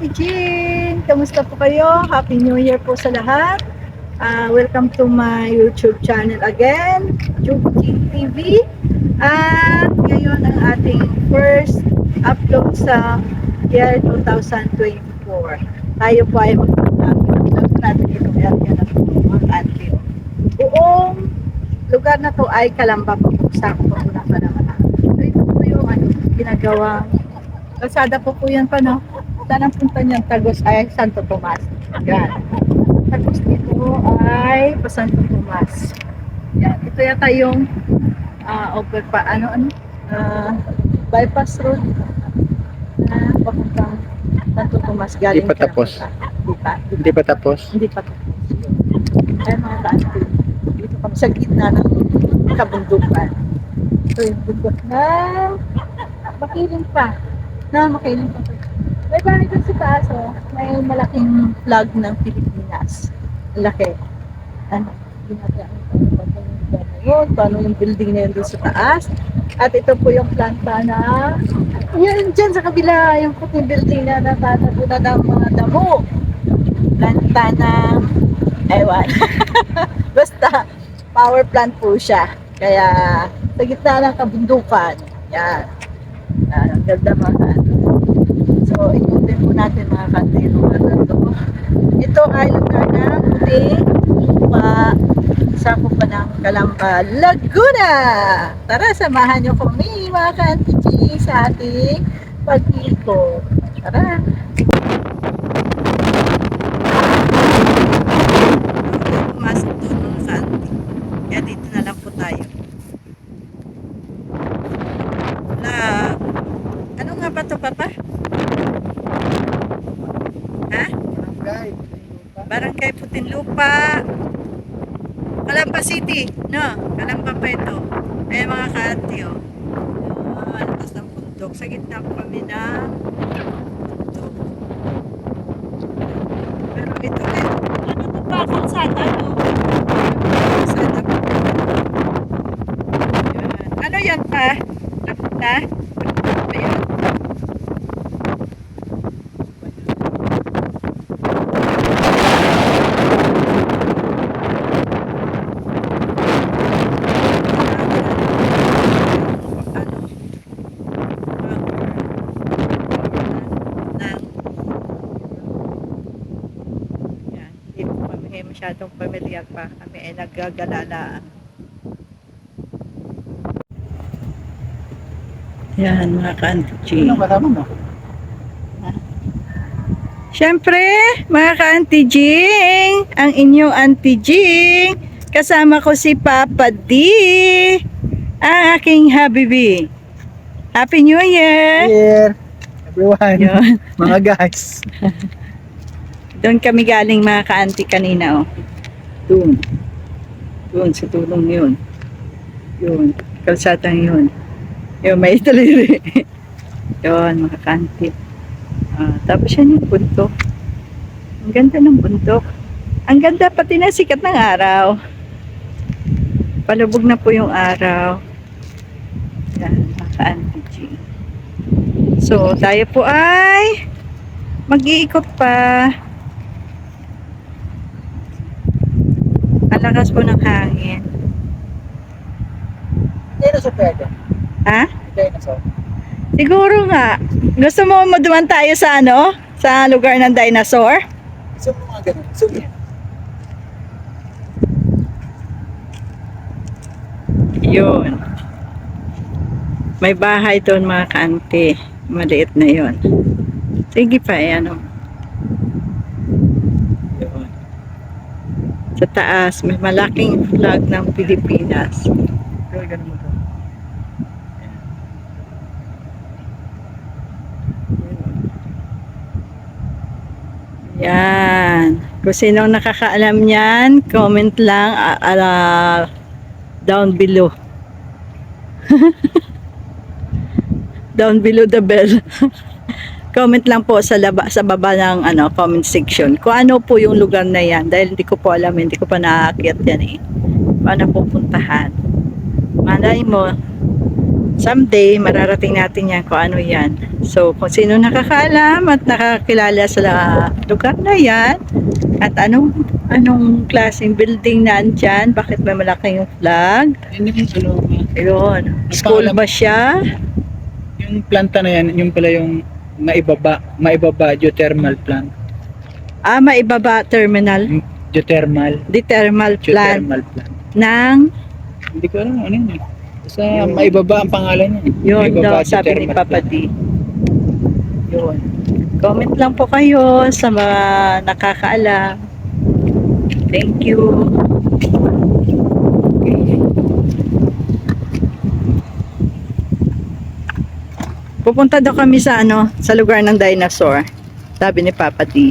Auntie Jean! Kamusta po kayo? Happy New Year po sa lahat. Welcome to my YouTube channel again, Jean TV. At ngayon ang ating first upload sa year 2024. Tayo po ay mag-upload natin itong area na po, mga auntie. Buong lugar na to ay Calamba po. Sako po ng Calamba. So ito po yung ginagawa. Kalsada po yan pa, no? Saan ang punta niyan? Tagos ay Santo Tomas. Yan. Tagos dito ay pa Santo Tomas. Yan. Ito yata yung over pa, bypass road na papuntang Santo Tomas galing. Hindi pa tapos. Hindi pa tapos. Hindi pa tapos. Ay mga taanti. Dito kami sa gitna ng kabundukan. Ito yung bundok na makiling pa. Makiling pa. May bahay doon sa taas, oh. May malaking flag ng Pilipinas. Laki. Paano yung building na yun doon sa taas. At ito po yung planta na yan dyan sa kabila, yung puting building na natatapunan ng mga damo. Planta na ewan. Basta power plant po siya. Kaya sa gitna ng kabundukan. Yan. Ang ganda mga. So, ikutin po natin mga kantino. Ito ay lugar na puting lupa. Sako pa ng Calamba, Laguna. Tara, samahan nyo kami mga kantino sa ating pag-ikot. Tara. Pumasok doon mga kantino. Kaya dito na lang po tayo. Ano nga ba ito, Papa? Ha? Barangay Putinlupa. Calamba City, no? Calamba pa ito. Ay mga kaanti, oh. Tapos ng bundok. Sa gitna po kami na bundok. Pero ito rin. Ano ito pa? Kalsada, no? Kalsada po. Ano yan pa? Napunta? Ayun. Masyadong pamilyar pa kami ay naggagalaan. Yan mga ka-auntie. Ano marami mo? Siyempre, mga ka-auntie Jing, ang inyong auntie Jing, kasama ko si Papa D, ang aking habibi. Happy New Year! Here, everyone, Yun. mga guys. Doon kami galing mga ka-auntie kanina, oh. Doon sa tulong yun. Yun, kalsatang yun. Yun, may taliri. Yun, mga ka-auntie. Tapos yan yung bundok. Ang ganda ng bundok. Ang ganda pati na sikat ng araw. Palubog na po yung araw. Yan, mga ka-auntie. So, tayo po ay mag-iikot pa. Ang lakas po ng hangin. Dinosaur pwede. Ha? Dinosaur. Siguro nga. Gusto mo maduman tayo sa sa lugar ng dinosaur? Zoom mo mga ganun. Zoom yan. Yun. May bahay doon mga ka-auntie. Maliit na yun. Sige pa, Yun. Sa taas, may malaking flag ng Pilipinas. Pero ganun mo to. Yan. Kung sinong nakakaalam niyan, comment lang down below. Down below the bell. Comment lang po sa baba ng comment section. Kung ano po yung lugar na yan. Dahil hindi ko po alam, hindi ko pa nakaakyat yan eh. Paano pupuntahan? Malay mo, someday mararating natin yan kung ano yan. So kung sino nakakaalam at nakakilala sa lugar na yan at anong klaseng building na andyan, bakit may malaking flag, Yun yung ano, ayun, school ba siya? yung planta na yan, yung pala yung maibaba geothermal plant. Maibaba terminal, Yung geothermal, di thermal plant geothermal plant. ng Hindi ko alam ano yun. Basta maibaba ang pangalan niya. yun daw Maibaba sabi ni geothermal Papa plant. D. Yun. Comment lang po kayo sa mga nakakaalam. Thank you. Okay. Pupunta daw kami sa sa lugar ng dinosaur. Sabi ni Papa D.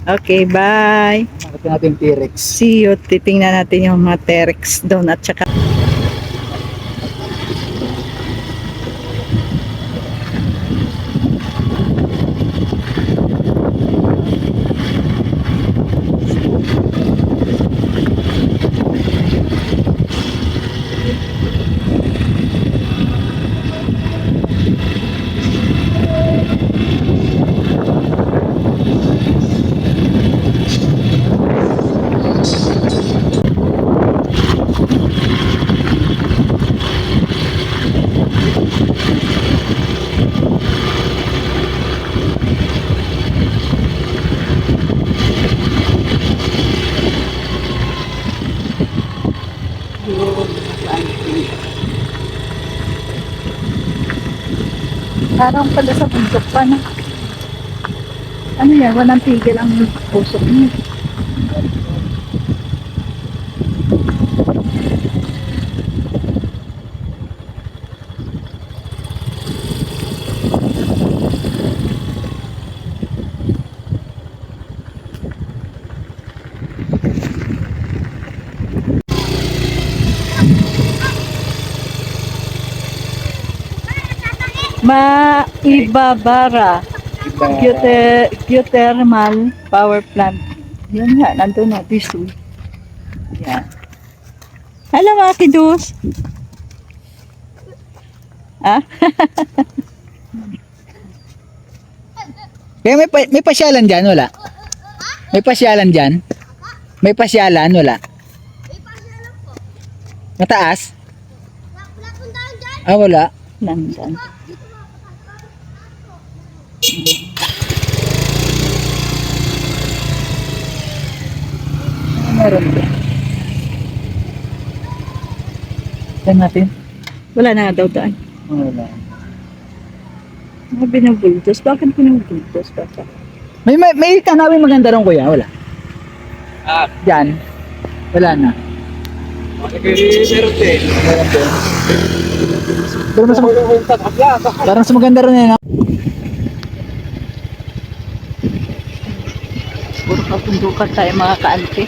Okay, bye. Nakita natin T-Rex. See you. Titingnan natin yung mga T-Rex doon at saka parang pala sa bundok pa na. Ano yan? Walang tigil ang pusok niya. Maibabara geothermal power plant. Yun nga, nandun na, Bisu. Yan. Hello mga kidus. Kaya may pasyalan dyan, wala? May pasyalan dyan? May pasyalan, wala? Mataas? Wala. Nandun. Meron ba? Saan natin? Wala na daw daan. Wala. Mga binabultos. Bakit binabultos? Papa? May tanawin maganda ron, kuya, wala? Dyan? Wala na. Meron din. Pero mas parang sa maganda rin no? Puro kapundukan tayo mga kaante.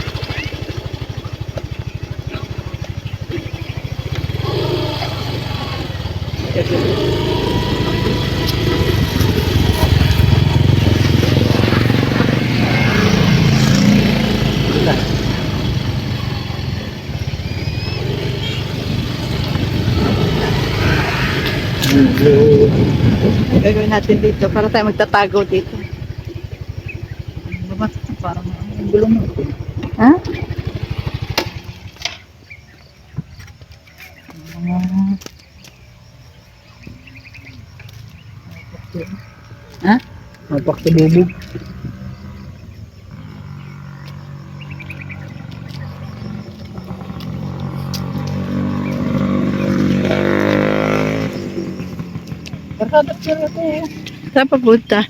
Gagawin natin dito para tayo magtatago dito. Parang ang gulong mo. Ha? Ha? Magpaktububog. Karkadat siya ito. Saan papunta?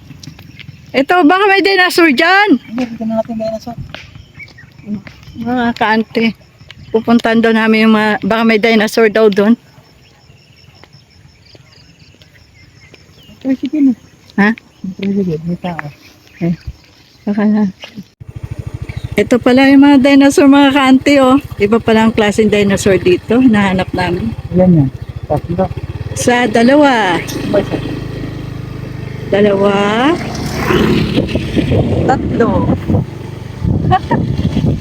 Ito, baka may dinosaur dyan. Hindi, dito na natin gaya na sa. Mga kaante. Pupuntahan daw namin yung mga, baka may dinosaur daw doon. Tricycle. Ha? Tricycle, may tao. Baka na. Ito pala yung mga dinosaur mga kaante oh. Iba pala ang klaseng dinosaur dito. Nahanap namin. Ilan yan? Tatlo. Sa dalawa. Dalawa. Tatlo.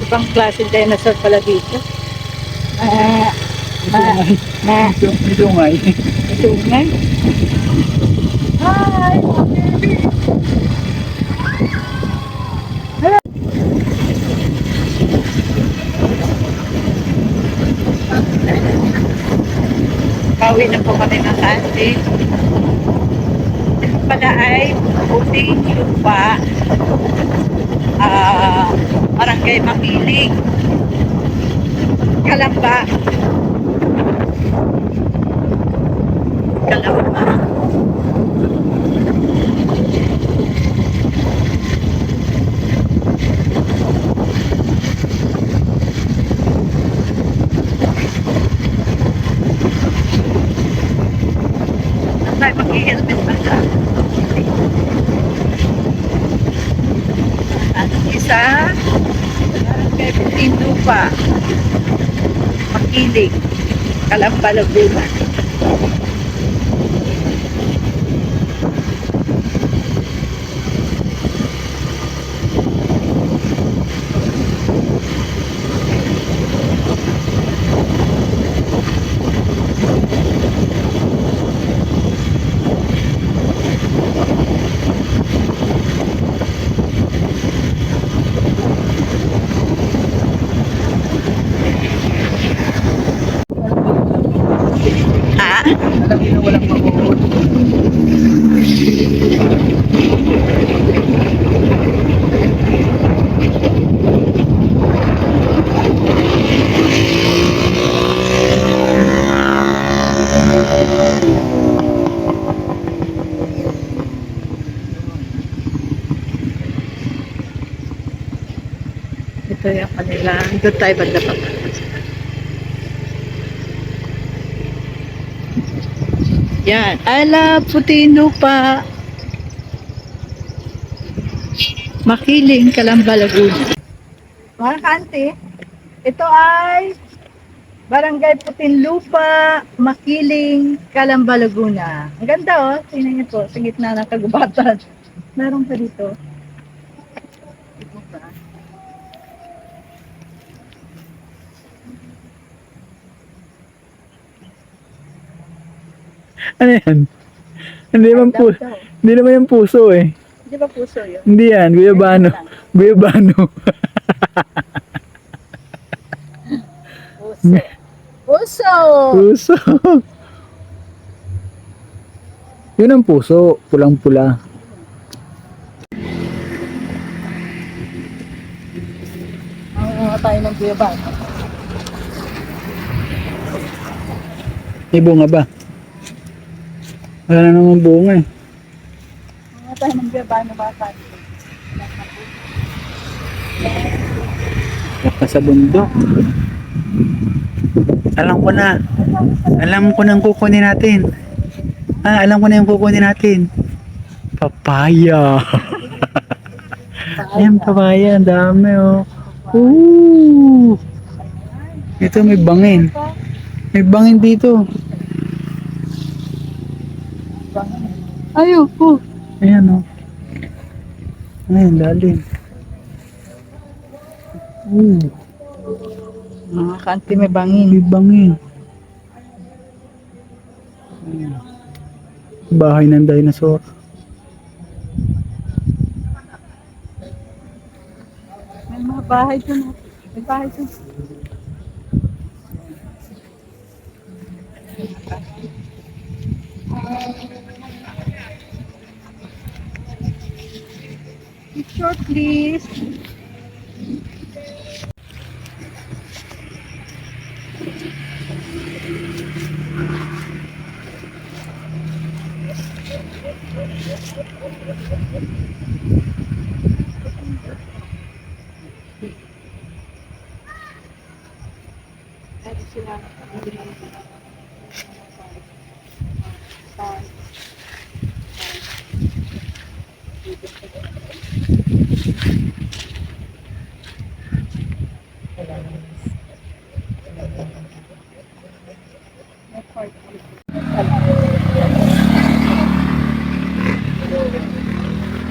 Ibang klaseng dinosaur pala dito. Na. May dungay. Tungay. Hi! Bawi na po kami ng ate. Ito pala ay puting lupa. Barangay Makiling. Kalamba. Kalamba. Tayo mag-helmet pa siya. At isa, barangay puting lupa. Makiling. Kalamba, Laguna. Ha? Alam niyo na walang makukuha. Ito yung kanila. Doon tayo banda pa. Yan. Ala, puting lupa. Makiling, Kalamba, Laguna. Mga kante, ito ay Barangay Putinlupa, Makiling, Calamba, Laguna. Ang ganda oh. Tingnan niyo po, sa gitna ng kagubatan. Meron pa dito. Ano yan? Hindi naman po, hindi naman yung puso eh. Di ba puso yun? Hindi yan, guyabano. Guyabano. Puso. Puso! Puso. Yun ang puso, pulang-pula. Ang tayo ng biyaban. May bunga ba? Wala na naman bunga eh. Ang tayo ng biyaban na bata. Sa bundok. Alam ko na. Alam ko na ang kukunin natin. Alam ko na yung kukunin natin. Papaya. Ayan, papaya. Ang dami oh. Ooh. Ito may bangin. May bangin dito. Ayoko. Ayan oh. Ayan, lalim. Ooh. Mga kanti may bangin. May bangin. Ayan. Bahay ng dinosaur. May mga bahay dun. May bahay dun. Picture please.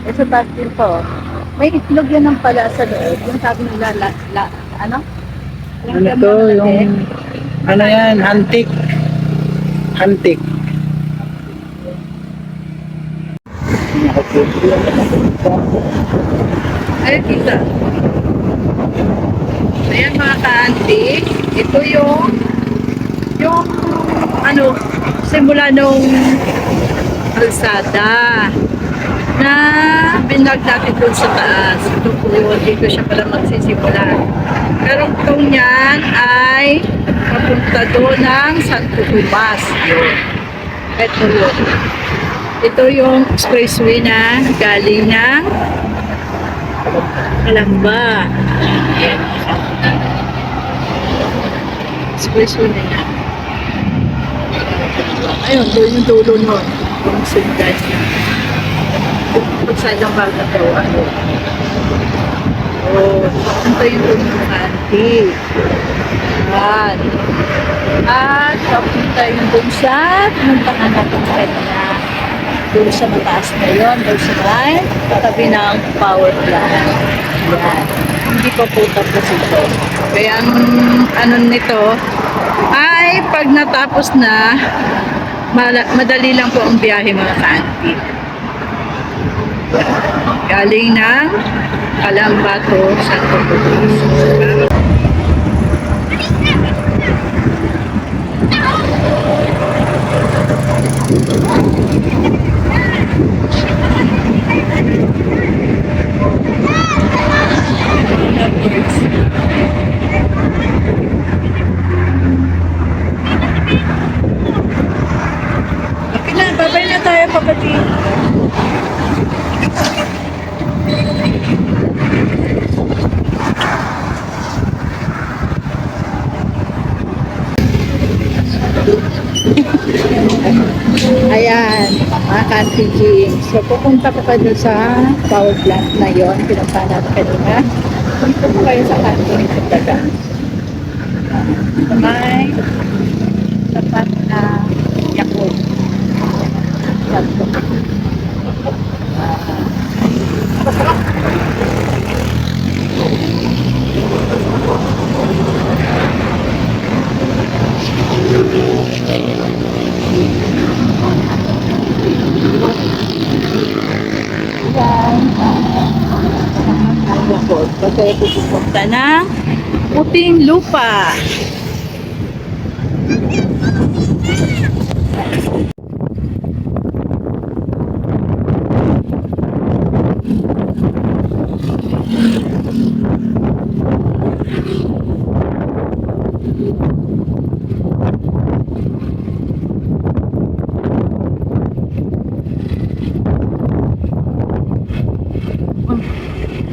Ito taas din po. May itlog yan ng pala sa loob. Yung sabi nila, ano? Ano to? Yung Ano yan? Antik. Antik. Ayun, kita. Ayan mga ka-antik. Ito yung ano, simula nung kalsada na binlag natin doon sa taas. Ito po, dito siya pala magsisimula. Pero itong yan ay papunta doon ng Santo Tomas. Yun. Ito yun. Ito yung expressway na galing ng Kalamba. Expressway na yan. Ayun, doon yung dulo nun. Yung sundan niya. Pagsayang baga daw, ano. Oh, papunta yung dulo ng antique. Yan. At papunta yung doon sa pinuntahan natin kanina. Doon sa mataas na yun, doon sa may katabi ng power plant. Yan. Hindi pa po tapos ito. Kaya ang ano nito ay pag natapos na, madali lang po ang biyahe mga ka-antik. Galing ng Kalamba to Santo Tomas. Okay na, babay na tayo kapatid. Ayan, mga kantiging. So, pupunta po kayo sa power plant na yon, pinunta natin kanina. Dito po kayo sa kanting daga. Sa may tapat na Yakult. Kasi pupunta ng Puting Lupa.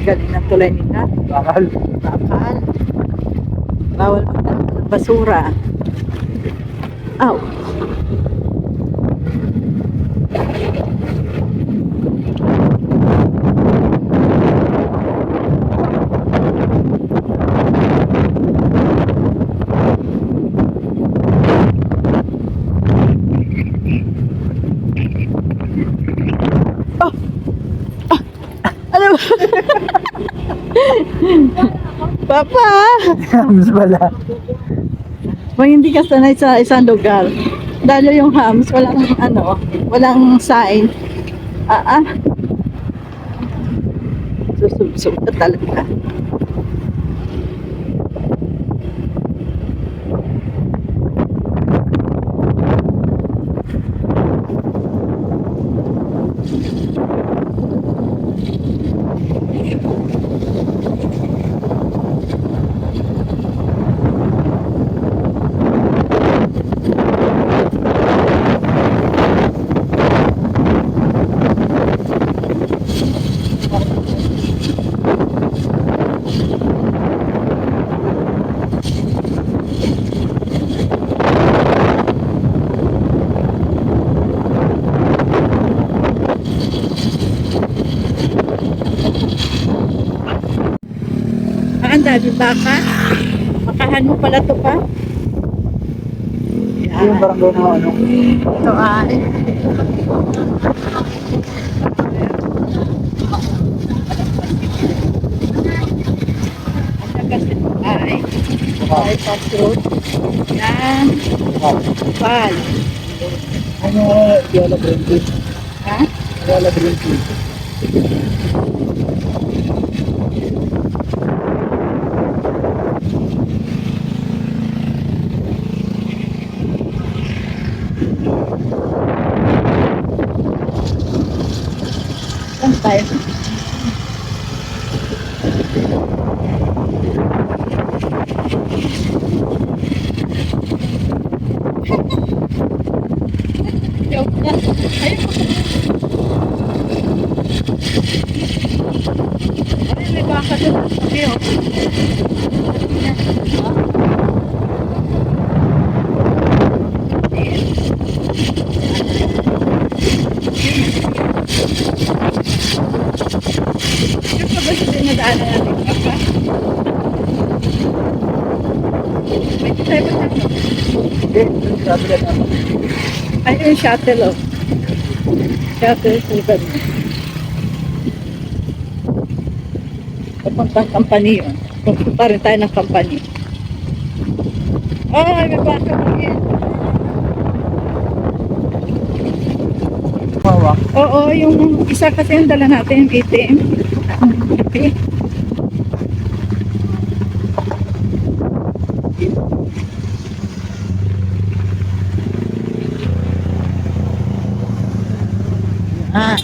Galing ng tulay nila. Bakal. Bakal. Bawal magdala ng basura. Aw. Oh. Ano ba? Papa! Hams pala. Pag hindi ka sanay sa isang lugar, dalo yung hams, walang ano, walang sign. Susubsub ka talaga. Ang dami baka. Makahan mo pala to pa. Yung barangay na ano. Ito ay. ay bypass road. Yan. Pal. Ano, Yola Green Tea? Ha? Yola Green Tea. Saan tayo? Joke na. Ayun. Ay, may baka doon. Okay, oh. Yung pa ba siya dinadaanan natin? Baka? May tayo ba dito? Hindi, sabi na naman. Ay, yung shuttle, oh. Shuttle, sugat. Papuntang company, oh. Pupunta rin tayo ng company. Ay, may baka rin. Mawak. Oo, yung isa kasi yung dala natin, yung ATM. Okay. Ah.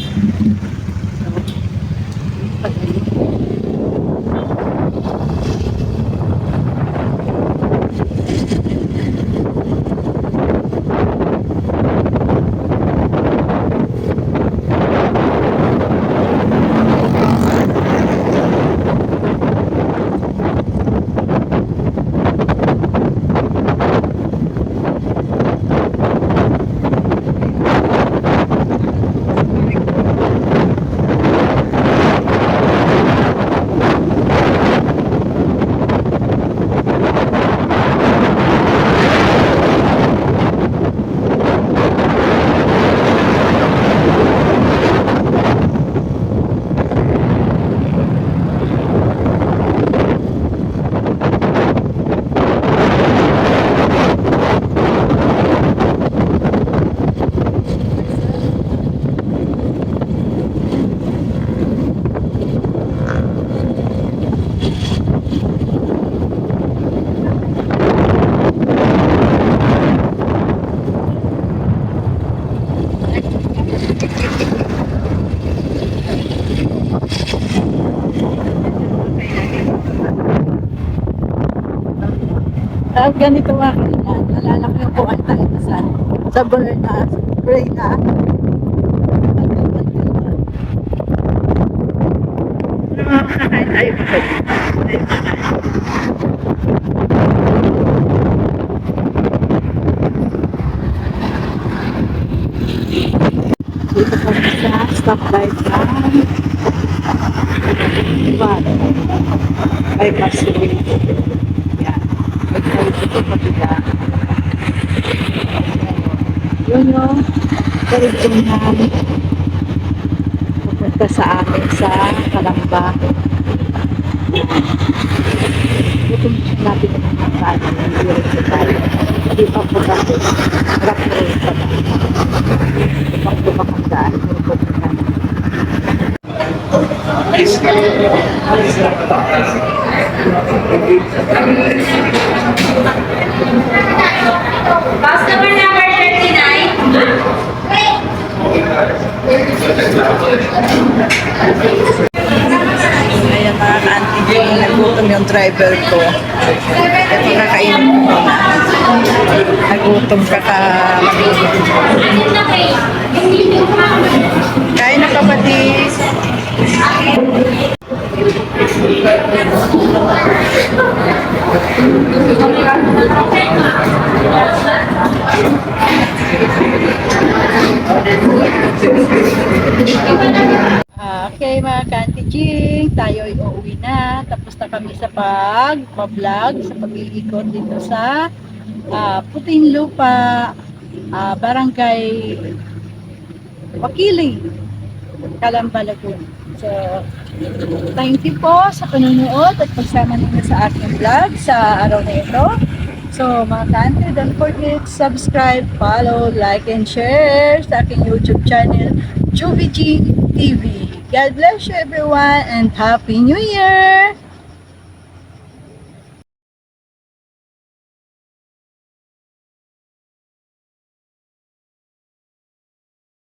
Ganito nga kailan. Nalala ko yung kuhan tayo sa Berna. Berna. Makakain tayo pa dito kami sa stoplight ng bypass road. Yan. Ito kapila. Yun yung karugtungan pupunta sa amin sa Kalamba. Ito natin yung mga kano ng direkto tayo. Hindi pa po dati. Rock road pa na. Pag lumakandaan, pupunta. Customer number 39. Ayan mga ka-auntie, nagutom yung driver ko. Ito kakainin ko muna. Nagutom ka ka. Kain na kapatid. Okay mga ka-auntie Jing, tayo ay uuwi na. Tapos na kami sa pag-vlog, sa pag-iikot dito sa Putinlupa, Barangay Wakili, Calamba, Laguna. So, thank you po sa panunood at pagsama ninyo sa aking vlog sa araw na ito. So, mga country, don't forget to subscribe, follow, like, and share sa aking YouTube channel, Juvie G TV. God bless you everyone and Happy New Year!